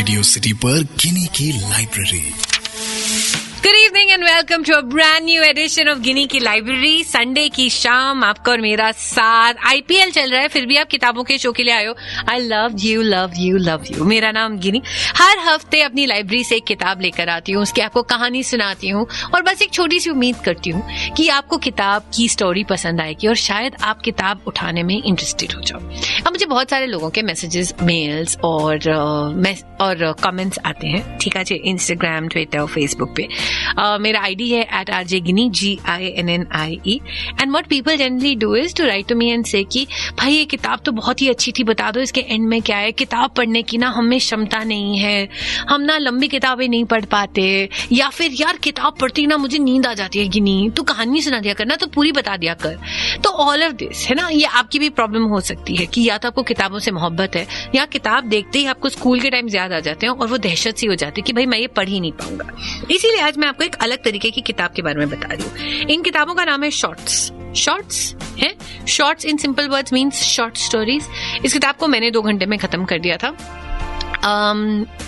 Radio city पर गिनी की library. Good evening and welcome to a brand new edition of Gini की library. Sunday की शाम आपका और मेरा साथ। आईपीएल चल रहा है, फिर भी आप किताबों के शो के लिए आए हो। I love you love you love you. मेरा नाम गिनी। हर हफ्ते अपनी लाइब्रेरी से एक किताब लेकर आती हूँ, उसकी आपको कहानी सुनाती हूँ और बस एक छोटी सी उम्मीद करती हूँ कि आपको किताब की स्टोरी पसंद आएगी और शायद आप किताब उठाने में इंटरेस्टेड हो जाओ। अब मुझे बहुत सारे लोगों के मैसेजेस, मेल्स और कमेंट्स आते हैं, ठीक है जी, इंस्टाग्राम, ट्विटर, फेसबुक पे। मेरा आईडी है @RJGini GINNIE and what people generally do is to write to me and say कि भाई ये किताब तो बहुत ही अच्छी थी, बता दो इसके एंड में क्या है। किताब पढ़ने की ना हमें क्षमता नहीं है, हम ना लंबी किताबें नहीं पढ़ पाते, या फिर यार किताब पढ़ती ना मुझे नींद आ जाती है, गिनी तू कहानी सुना दिया करना, तो पूरी बता दिया कर। तो ऑल ऑफ दिस है ना, ये आपकी भी प्रॉब्लम हो सकती है कि या तो आपको किताबों से मोहब्बत है या किताब देखते ही आपको स्कूल के टाइम याद आ जाते हैं और वो दहशत सी हो जाती है कि भाई मैं ये पढ़ ही नहीं पाऊंगा। इसीलिए आज मैं आपको एक अलग तरीके की किताब के बारे में बता रही हूँ। इन किताबों का नाम है शॉर्ट्स है। Shorts in simple words means short stories. इस किताब को मैंने 2 घंटे में खत्म कर दिया था।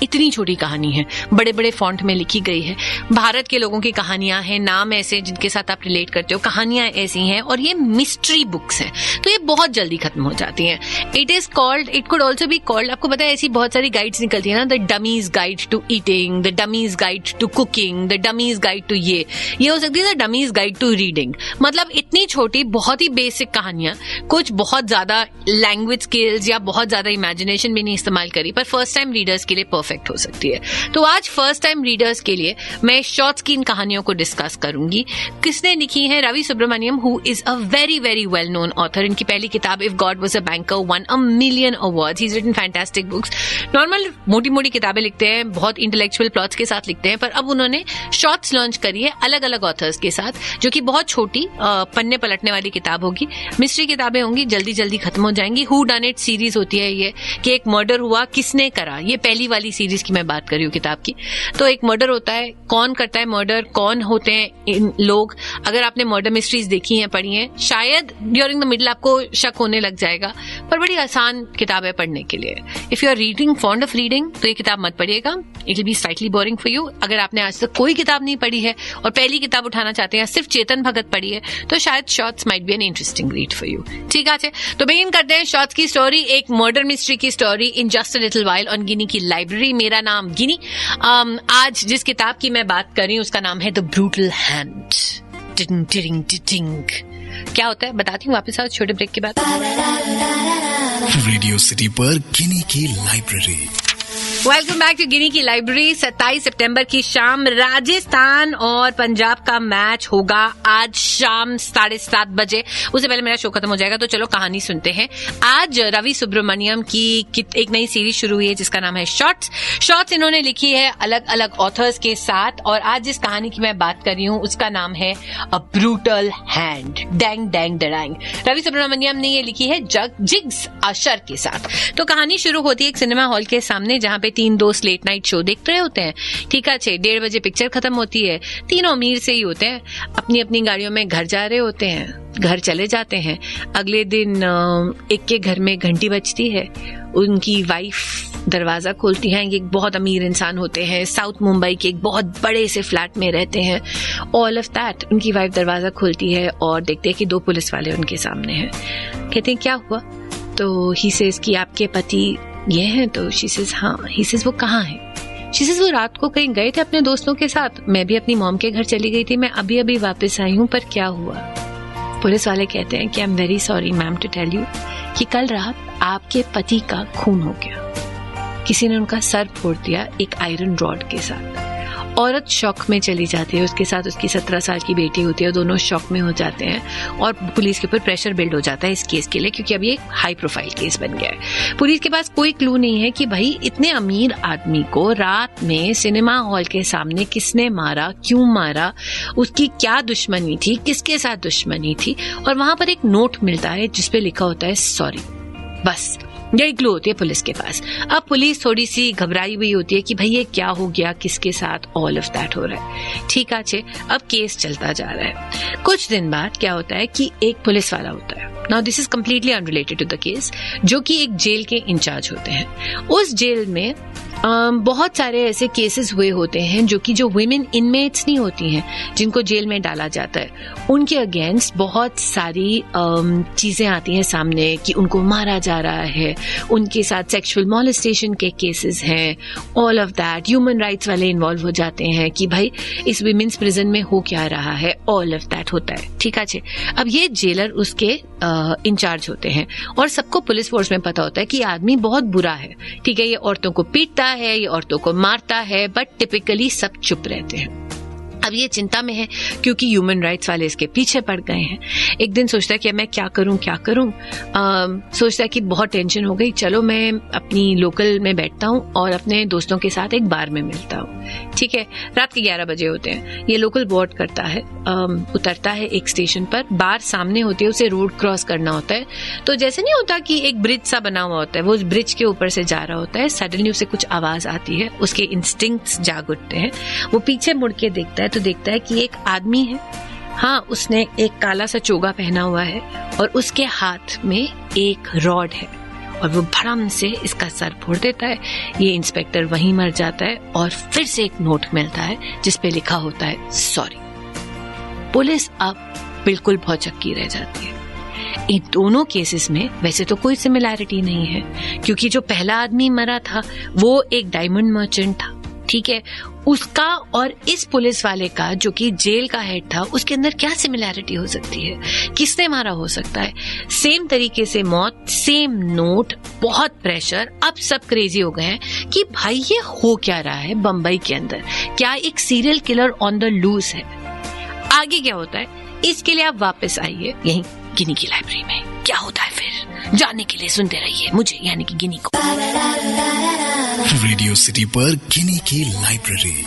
इतनी छोटी कहानी है, बड़े बड़े फॉन्ट में लिखी गई है। भारत के लोगों की कहानियां हैं, नाम ऐसे जिनके साथ आप रिलेट करते हो, कहानियां ऐसी हैं और ये मिस्ट्री बुक्स हैं, तो ये बहुत जल्दी खत्म हो जाती हैं। It could also be called, आपको पता है ऐसी बहुत सारी गाइड्स निकलती है ना, the dummies guide to eating, the dummies guide to cooking, the dummies guide to ये हो सकती है the dummies guide to reading. मतलब इतनी छोटी, बहुत ही बेसिक कहानियां, कुछ बहुत ज्यादा लैंग्वेज स्किल्स या बहुत ज्यादा इमेजिनेशन भी नहीं इस्तेमाल करी, पर फर्स्ट टाइम रीडर्स के लिए परफेक्ट हो सकती है। तो आज फर्स्ट टाइम रीडर्स के लिए मैं शॉर्ट्स की इन कहानियों को डिस्कस करूंगी। किसने लिखी है? Ravi Subramaniam, who is a very very well known author. इनकी पहली किताब if God was a banker won a million awards. He is written fantastic books. Normal मोटी मोटी किताबें लिखते हैं, बहुत इंटेलेक्चुअल प्लॉट्स के साथ लिखते हैं, पर अब उन्होंने शॉर्ट्स लॉन्च करी है अलग अलग ऑथर्स के साथ, जो कि बहुत छोटी पन्ने पलटने वाली किताब होगी। मिस्ट्री किताबें होंगी, जल्दी जल्दी खत्म हो जाएंगी। हु डन इट सीरीज होती है ये, कि एक मर्डर हुआ, किसने करा। ये पहली वाली सीरीज की मैं बात कर रही हूँ किताब की। तो एक मर्डर होता है, कौन करता है मर्डर, कौन होते हैं इन लोग। अगर आपने मर्डर मिस्ट्रीज देखी हैं, पढ़ी हैं, शायद ड्यूरिंग द मिडल आपको शक होने लग जाएगा, पर बड़ी आसान किताब है पढ़ने के लिए। If you are reading, fond of reading, तो ये किताब मत पढ़िएगा, it will be slightly boring for you. अगर आपने आज तक कोई किताब नहीं पढ़ी है और पहली किताब उठाना चाहते हैं, सिर्फ चेतन भगत पढ़ी है, तो शायद shorts might be an interesting read for you. ठीक है, तो बिगिन करते हैं शॉर्ट्स की स्टोरी, एक मर्डर मिस्ट्री की story in just a little while on Gini की लाइब्रेरी। मेरा नाम गिनी। आज जिस किताब की मैं बात कर रही हूँ उसका नाम है द ब्रूटल हैंड। क्या होता है बताती हूँ वापस आओ छोटे ब्रेक के बाद। रेडियो सिटी पर गिनी की लाइब्रेरी। वेलकम बैक टू गिनी की लाइब्रेरी। 27 सितंबर की शाम राजस्थान और पंजाब का मैच होगा आज शाम 7:30 बजे। उससे पहले मेरा शो खत्म हो जाएगा, तो चलो कहानी सुनते हैं। आज रवि सुब्रमण्यम की एक नई सीरीज शुरू हुई है जिसका नाम है शॉर्ट्स। इन्होंने लिखी है अलग अलग ऑथर्स के साथ, और आज जिस कहानी की मैं बात कर रही हूँ उसका नाम है a brutal hand. Dang dang dang. Ravi Subramanian ने ये लिखी है जिग्स अशर के साथ। तो कहानी शुरू होती है एक सिनेमा हॉल के सामने, जहाँ पे 3 दोस्त लेट नाइट शो देख रहे होते हैं। ठीक है, 1:30 बजे पिक्चर खत्म होती है। तीनों अमीर से ही होते हैं, अपनी अपनी गाड़ियों में घर जा रहे होते हैं, घर चले जाते हैं। अगले दिन एक के घर में घंटी बजती है, उनकी वाइफ दरवाजा खोलती है। ये एक बहुत अमीर इंसान होते हैं, साउथ मुंबई के एक बहुत बड़े से फ्लैट में रहते हैं। ऑल ऑफ दैट, उनकी वाइफ दरवाजा खोलती है और देखते हैं कि 2 पुलिस वाले उनके सामने हैं। कहते हैं क्या हुआ? तो ही सेज कि आपके पति ये है? तो शी सेज हाँ। ही सेज वो कहाँ है? शी सेज वो रात को कहीं गए थे अपने दोस्तों के साथ, मैं भी अपनी मॉम के घर चली गई थी, मैं अभी अभी वापस आई हूँ, पर क्या हुआ? पुलिस वाले कहते हैं कि I am very sorry ma'am to tell you कि कल रात आपके पति का खून हो गया। किसी ने उनका सर फोड़ दिया एक आयरन रॉड के साथ। औरत शॉक में चली जाती है, उसके साथ उसकी 17 साल की बेटी होती है, दोनों शॉक में हो जाते हैं और पुलिस के ऊपर प्रेशर बिल्ड हो जाता है इस केस के लिए, क्योंकि अब ये हाई प्रोफाइल केस बन गया है। पुलिस के पास कोई क्लू नहीं है कि भाई इतने अमीर आदमी को रात में सिनेमा हॉल के सामने किसने मारा, क्यों मारा, उसकी क्या दुश्मनी थी, किसके साथ दुश्मनी थी। और वहां पर एक नोट मिलता है जिसपे लिखा होता है सॉरी। बस यही क्लू होती है पुलिस के पास। अब पुलिस थोड़ी सी घबराई हुई होती है कि भाई ये क्या हो गया, किसके साथ, ऑल ऑफ दैट हो रहा है। ठीक है, अब केस चलता जा रहा है। कुछ दिन बाद क्या होता है कि एक पुलिस वाला होता है, now this is completely unrelated to the case, जो कि एक जेल के इंचार्ज होते हैं। उस जेल में बहुत सारे ऐसे केसेस हुए होते हैं जो कि जो वुमेन इनमेट्स नहीं होती हैं, जिनको जेल में डाला जाता है, उनके अगेंस्ट बहुत सारी चीजें आती हैं सामने कि उनको मारा जा रहा है, उनके साथ सेक्सुअल मॉलेस्टेशन के केसेस हैं, all of that. Human rights वाले इन्वॉल्व हो जाते हैं कि भाई इस विमेन्स प्रिजन में हो क्या रहा है, ऑल ऑफ दैट होता है। ठीक है, अब ये जेलर उसके इंचार्ज होते हैं और सबको पुलिस फोर्स में पता होता है कि आदमी बहुत बुरा है। ठीक है, ये औरतों को पीटता है, ये औरतों को मारता है, बट टिपिकली सब चुप रहते हैं। अब ये चिंता में है क्योंकि ह्यूमन राइट्स वाले इसके पीछे पड़ गए हैं। एक दिन सोचता है कि मैं क्या करूं। सोचता है कि बहुत टेंशन हो गई, चलो मैं अपनी लोकल में बैठता हूं और अपने दोस्तों के साथ एक बार में मिलता हूं। ठीक है, रात के 11 बजे होते हैं। ये लोकल बोर्ड करता है, उतरता है एक स्टेशन पर, बार सामने होती है, उसे रोड क्रॉस करना होता है। तो जैसे नहीं होता कि एक ब्रिज सा बना हुआ होता है, वो उस ब्रिज के ऊपर से जा रहा होता है। सडनली उसे कुछ आवाज आती है, उसके इंस्टिंक्ट्स जाग उठते हैं। वो पीछे मुड़ के देखता है तो देखता है कि एक आदमी है। हाँ, उसने एक काला सा चोगा पहना हुआ है और उसके हाथ में एक रॉड है और वो भड़म से इसका सर फोड़ देता है। ये इंस्पेक्टर वहीं मर जाता है और फिर से एक नोट मिलता है जिसपे लिखा होता है सॉरी। पुलिस अब बिल्कुल भौचक्की रह जाती है। इन दोनों केसेस में वैसे तो कोई सिमिलैरिटी नहीं है, क्योंकि जो पहला आदमी मरा था वो एक डायमंड मर्चेंट था। ठीक है, उसका और इस पुलिस वाले का जो कि जेल का हेड था, उसके अंदर क्या सिमिलैरिटी हो सकती है? किसने मारा हो सकता है? सेम तरीके से मौत, सेम नोट, बहुत प्रेशर। अब सब क्रेजी हो गए हैं कि भाई ये हो क्या रहा है बंबई के अंदर? क्या एक serial killer on the loose है? आगे क्या होता है इसके लिए आप वापस आइए यहीं गिनी की लाइब्रेरी में। क्या होता है फिर जानने के लिए सुनते रहिए मुझे, यानी कि गिनी को। रेडियो सिटी पर गिनी की लाइब्रेरी।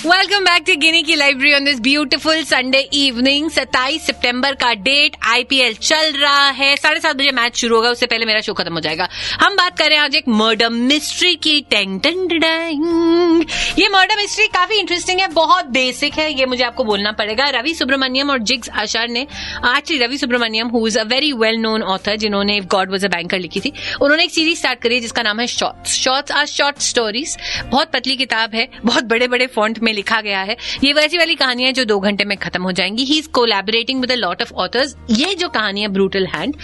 वेलकम बैक टू गिनी की library on this beautiful Sunday evening. 27 सितंबर का डेट, आईपीएल चल रहा है, 7:30 बजे मैच शुरू होगा, उससे पहले मेरा शो खत्म हो जाएगा। हम बात कर रहे हैं आज एक मर्डर मिस्ट्री की। Tang tang tang. ये मर्डर मिस्ट्री काफी इंटरेस्टिंग है, बहुत बेसिक है, ये मुझे आपको बोलना पड़ेगा। रवि सुब्रमण्यम और जिग्स अशर ने, actually Ravi Subramaniam who is a very well known author, जिन्होंने if God was a banker लिखी थी, उन्होंने एक सीरीज स्टार्ट करी जिसका नाम है shorts. Shorts are short stories. बहुत पतली किताब है, बहुत बड़े बड़े फॉन्ट में लिखा गया है। ये वैसी वाली कहानियां है जो 2 घंटे में खत्म हो जाएंगी। He is collaborating with a lot of authors. ये जो कहानी है ब्रूटल हैंड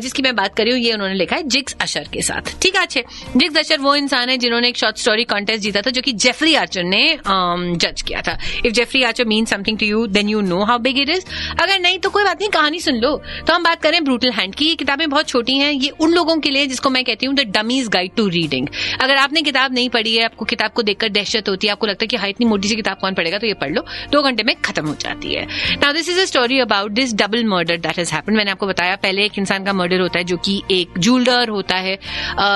जिसकी मैं बात कर रही हूँ, ये उन्होंने लिखा है जिग्स अशर के साथ। ठीक है, अच्छे। जिग्स अशर वो इंसान है जिन्होंने एक शॉर्ट स्टोरी कॉन्टेस्ट जीता था जो कि जेफरी आर्चर ने जज किया था। If Jeffrey Archer mean something to you then you know how big it is. अगर नहीं तो कोई बात नहीं, कहानी सुन लो। तो हम बात करें ब्रूटल हैंड की। ये किताबें बहुत छोटी हैं, ये उन लोगों के लिए जिसको मैं कहती हूँ the dummies guide to reading. अगर आपने किताब नहीं पढ़ी है, आपको किताब को देखकर दहशत होती है, आपको लगता है कि हाँ इतनी मोटी सी किताब कौन पढ़ेगा, तो ये पढ़ लो, 2 घंटे में खत्म हो जाती है। Now this is a story about this double murder that has happened. मैंने आपको बताया पहले एक इंसान का मर्डर होता है जो कि एक ज्वेलर होता है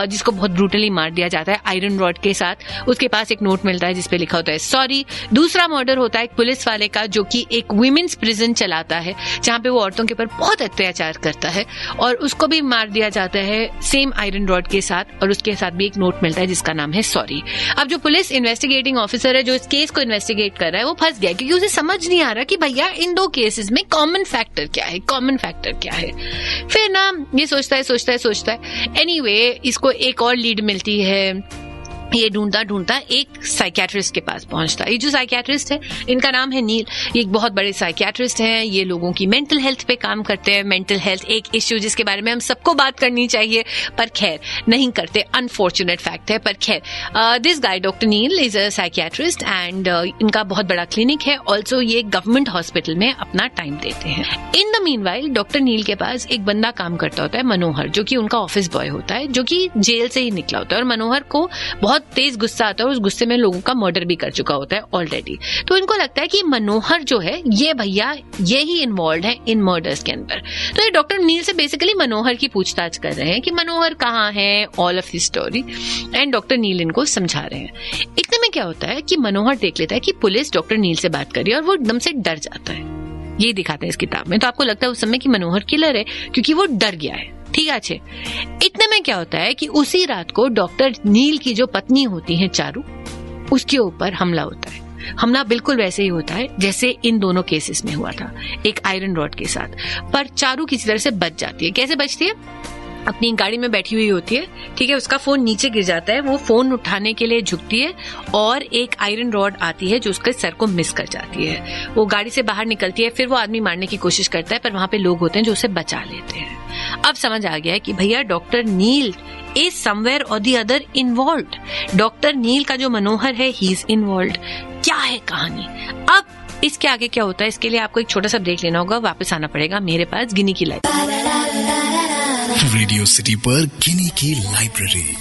जिसको बहुत ब्रूटली मार दिया जाता है आयरन रॉड के साथ। उसके पास एक नोट मिलता है जिसपे लिखा होता है सॉरी। दूसरा मर्डर होता है एक पुलिस वाले का जो कि एक वुमेन्स प्रिजन चलाता है जहां पे वो औरतों के ऊपर बहुत अत्याचार करता है और उसको भी मार दिया जाता है सेम आयरन रॉड के साथ, और उसके साथ भी एक नोट मिलता है जिसका नाम है सॉरी। अब जो पुलिस इन्वेस्टिगेटिंग ऑफिसर है जो इस केस को इन्वेस्टिगेट कर रहा है वो फंस गया क्योंकि उसे समझ नहीं आ रहा कि भैया इन 2 केसेस में कॉमन फैक्टर क्या है। फिर ना ये सोचता है एनीवे इसको एक और लीड मिलती है। ये ढूंढता एक साइकियाट्रिस्ट के पास पहुंचता है। ये जो साइकियाट्रिस्ट है इनका नाम है नील। ये एक बहुत बड़े साइकियाट्रिस्ट हैं। ये लोगों की मेंटल हेल्थ पे काम करते हैं। मेंटल हेल्थ एक इश्यू जिसके बारे में हम सबको बात करनी चाहिए पर खैर नहीं करते, अनफॉर्चुनेट फैक्ट है। पर खैर this guy doctor Neel is a psychiatrist and इनका बहुत बड़ा क्लिनिक है। ऑल्सो ये गवर्नमेंट हॉस्पिटल में अपना टाइम देते हैं। इन द मीनवाइल डॉक्टर नील के पास एक बंदा काम करता होता है, मनोहर, जो कि उनका ऑफिस बॉय होता है, जो कि जेल से ही निकला होता है। और मनोहर को बहुत तेज गुस्सा आता है और उस गुस्से में लोगों का मर्डर भी कर चुका होता है ऑलरेडी। तो इनको लगता है कि मनोहर जो है ये भैया ये ही इन्वॉल्व है इन मर्डर्स के अंदर। तो ये डॉक्टर नील से बेसिकली मनोहर की पूछताछ कर रहे हैं कि मनोहर कहाँ है, all of his story, and doctor Neel इनको समझा रहे हैं। इतने में क्या होता है कि मनोहर देख लेता है कि पुलिस डॉक्टर नील से बात कर रही है और वो एकदम से डर जाता है। ये दिखाते हैं इस किताब में। तो आपको लगता है उस समय कि मनोहर किलर है क्योंकि वो डर गया है। ठीक है, अच्छे। इतने में क्या होता है कि उसी रात को डॉक्टर नील की जो पत्नी होती है चारू, उसके ऊपर हमला होता है। हमला बिल्कुल वैसे ही होता है जैसे इन दोनों केसेस में हुआ था, एक आयरन रॉड के साथ। पर चारू किसी तरह से बच जाती है। कैसे बचती है? अपनी गाड़ी में बैठी हुई होती है, ठीक है, उसका फोन नीचे गिर जाता है, वो फोन उठाने के लिए झुकती है और एक आयरन रॉड आती है जो उसके सर को मिस कर जाती है। वो गाड़ी से बाहर निकलती है, फिर वो आदमी मारने की कोशिश करता है, पर वहां पे लोग होते हैं जो उसे बचा लेते हैं। अब समझ आ गया है कि भैया डॉक्टर नील इज समवेयर और द अदर इन्वॉल्व्ड। डॉक्टर नील का जो मनोहर है, ही इज इन्वॉल्व्ड। क्या है कहानी? अब इसके आगे क्या होता है, इसके लिए आपको एक छोटा सा ब्रेक लेना होगा, वापस आना पड़ेगा मेरे पास गिनी की लाइब्रेरी। रेडियो सिटी पर गिनी की लाइब्रेरी।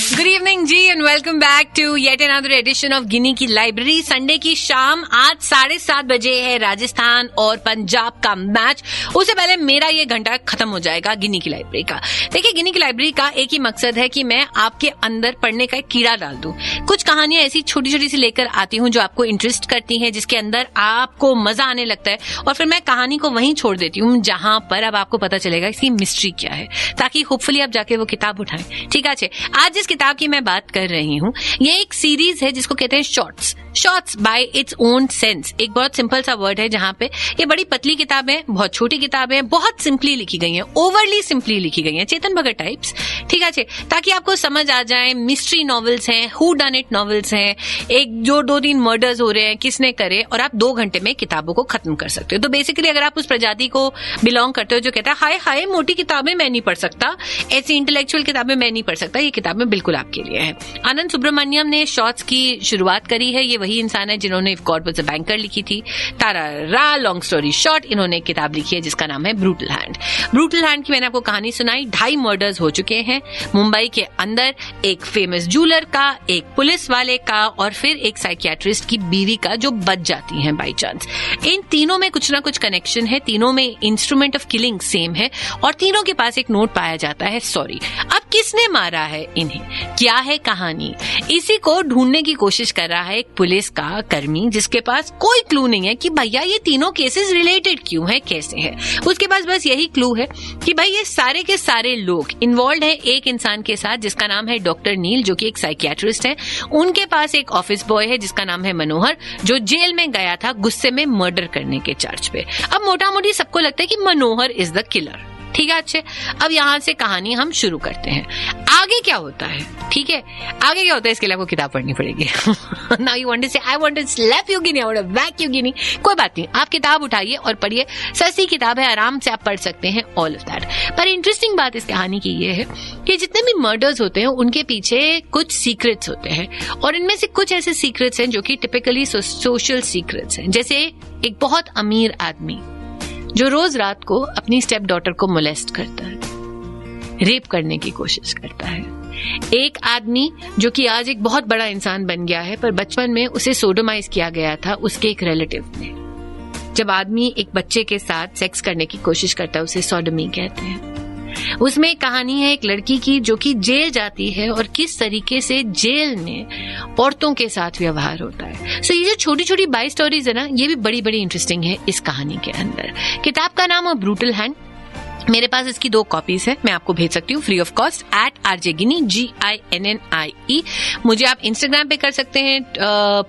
गुड इवनिंग जी and welcome back to yet another edition of Gini की लाइब्रेरी। संडे की शाम आज 7:30 बजे है राजस्थान और पंजाब का मैच। उससे पहले मेरा ये घंटा खत्म हो जाएगा गिनी की लाइब्रेरी का। देखिए, गिनी की लाइब्रेरी का एक ही मकसद है कि मैं आपके अंदर पढ़ने का एक कीड़ा डाल दूं। कुछ कहानियां ऐसी छोटी छोटी सी लेकर आती हूं जो आपको इंटरेस्ट करती हैं, जिसके अंदर आपको मजा आने लगता है, और फिर मैं कहानी को वहीं छोड़ देती हूँ जहां पर अब आपको पता चलेगा इसकी मिस्ट्री क्या है, ताकि होपफुली आप जाके वो किताब उठाएं। ठीक है, आज जिस किताब की मैं बात कर रही हूँ, ये एक सीरीज है जिसको कहते हैं shorts bye its own sense. एक बहुत सिंपल सा वर्ड है जहां पे ये बड़ी पतली किताब है, बहुत छोटी किताब है, बहुत सिंपली लिखी गई है, ओवरली सिंपली लिखी गई है, चेतन भगत टाइप्स। ठीक है, ताकि आपको समझ आ जाए। मिस्ट्री नॉवेल्स हैं, हु डन इट नॉवेल्स हैं, एक जो 2-3 मर्डर्स हो रहे हैं, किसने करे, और आप 2 घंटे में किताबों को खत्म कर सकते हो। तो बेसिकली अगर आप उस प्रजाति को बिलोंग करते हो जो कहता है हाय हाय मोटी किताबें मैं नहीं पढ़ सकता, ऐसी इंटेलेक्चुअल किताबें मैं नहीं पढ़ सकता, ये किताबें बिल्कुल आपके लिए है। आनंद सुब्रमण्यम ने शॉर्ट्स की शुरुआत करी है। ये वही इंसान है जिन्होंने if God was a banker लिखी थी। तारा लॉन्ग स्टोरी शॉर्ट, इन्होंने किताब लिखी है जिसका नाम है ब्रूटल हैंड। ब्रूटल हैंड की मैंने आपको कहानी सुनाई। 2.5 मर्डर्स हो चुके हैं मुंबई के अंदर, एक फेमस जूलर का, एक पुलिस वाले का, और फिर एक साइकियाट्रिस्ट की बीवी का जो बच जाती है बाई चांस। इन तीनों में कुछ ना कुछ कनेक्शन है, तीनों में इंस्ट्रूमेंट ऑफ किलिंग सेम है, और तीनों के पास एक नोट पाया जाता है सॉरी। अब किसने मारा है इन्हें, क्या है कहानी, इसी को ढूंढने की कोशिश कर रहा है एक पुलिस का कर्मी, जिसके पास कोई क्लू नहीं है कि भैया ये तीनों केसेस रिलेटेड क्यों है, कैसे है। उसके पास बस यही क्लू है कि भाई ये सारे के सारे लोग इन्वॉल्व है एक इंसान के साथ जिसका नाम है डॉक्टर नील, जो कि एक साइकियाट्रिस्ट है। उनके पास एक ऑफिस बॉय है जिसका नाम है मनोहर, जो जेल में गया था गुस्से में मर्डर करने के चार्ज पे। अब मोटा मोटी सबको लगता है कि मनोहर इज द किलर। ठीक है, अच्छे, अब यहां से कहानी हम शुरू करते हैं। आगे क्या होता है, ठीक है, आगे क्या होता है इसके लिए आपको किताब पढ़नी पड़ेगी। Now you want to say I want to slap you Gini, I want to whack you Gini. कोई बात नहीं, आप किताब उठाइए और पढ़िए, सस्ती किताब है, आराम से आप पढ़ सकते हैं, ऑल ऑफ दैट। पर इंटरेस्टिंग बात इस कहानी की ये है कि जितने भी मर्डर्स होते हैं उनके पीछे कुछ सीक्रेट्स होते हैं, और इनमें से कुछ ऐसे सीक्रेट्स हैं जो कि टिपिकली सोशल सीक्रेट्स हैं। जैसे एक बहुत अमीर आदमी जो रोज रात को अपनी स्टेप डॉटर को मोलेस्ट करता है, रेप करने की कोशिश करता है। एक आदमी जो कि आज एक बहुत बड़ा इंसान बन गया है, पर बचपन में उसे सोडोमाइज किया गया था उसके एक रिलेटिव ने। जब आदमी एक बच्चे के साथ सेक्स करने की कोशिश करता है उसे सोडोमी कहते हैं। उसमें एक कहानी है एक लड़की की जो कि जेल जाती है और किस तरीके से जेल में औरतों के साथ व्यवहार होता है। सो ये जो छोटी छोटी 22 स्टोरीज है ना, ये भी बड़ी बड़ी इंटरेस्टिंग है इस कहानी के अंदर। किताब का नाम है ब्रूटल हैंड। मेरे पास इसकी 2 कॉपीज है, मैं आपको भेज सकती हूँ free of cost @RJGini GINNIE। मुझे आप इंस्टाग्राम पे कर सकते हैं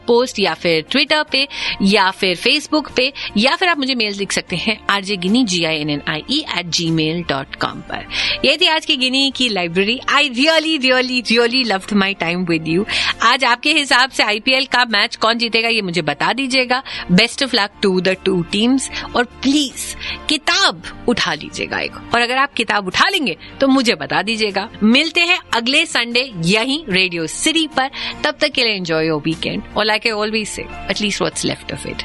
पोस्ट, या फिर ट्विटर पे, या फिर फेसबुक पे, या फिर आप मुझे मेल लिख सकते हैं RJGini GINNIE @gmail.com पर। ये थी आज की गिनी की library. I really loved my time with you. आज आपके हिसाब से IPL का मैच कौन जीतेगा ये मुझे बता दीजिएगा। Best of luck to the 2 teams, और प्लीज किताब उठा लीजिएगा, और अगर आप किताब उठा लेंगे तो मुझे बता दीजिएगा। मिलते हैं अगले संडे यहीं रेडियो सिटी पर। तब तक के लिए एंजॉय योर वीकेंड, और like I always say, at least what's left of it.